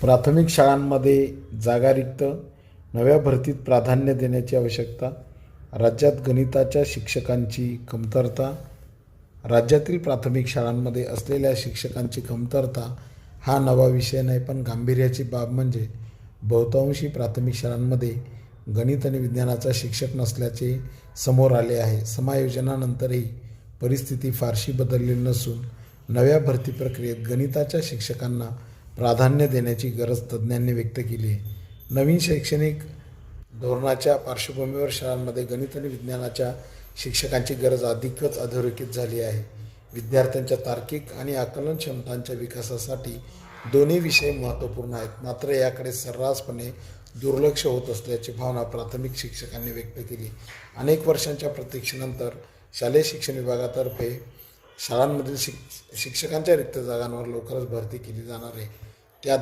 प्राथमिक शाळांमध्ये जागा रिक्त, नव्या भरतीत प्राधान्य देण्याची आवश्यकता, राज्यात गणिताच्या शिक्षकांची कमतरता. राज्यातील प्राथमिक शाळांमध्ये असलेल्या शिक्षकांची कमतरता हा नवा विषय नाही, पण गांभीर्याची बाब म्हणजे बहुतांशी प्राथमिक शाळांमध्ये गणित आणि विज्ञानाचा शिक्षक नसल्याचे समोर आले आहे. समायोजनानंतरही परिस्थिती फारशी बदललेली नसून नव्या भरती प्रक्रियेत गणिताच्या शिक्षकांना प्राधान्य देण्याची गरज तज्ज्ञांनी व्यक्त केली आहे. नवीन शैक्षणिक धोरणाच्या पार्श्वभूमीवर शाळांमध्ये गणित आणि विज्ञानाच्या शिक्षकांची गरज अधिकच अधोरेखित झाली आहे. विद्यार्थ्यांच्या तार्किक आणि आकलन क्षमतांच्या विकासासाठी दोन्ही विषय महत्त्वपूर्ण आहेत, मात्र याकडे सर्रासपणे दुर्लक्ष होत असल्याची भावना प्राथमिक शिक्षकांनी व्यक्त केली. अनेक वर्षांच्या प्रतीक्षेनंतर शालेय शिक्षण विभागातर्फे शाळांमधील शिक्षकांच्या रिक्त जागांवर लवकरच भरती केली जाणार आहे. त्यात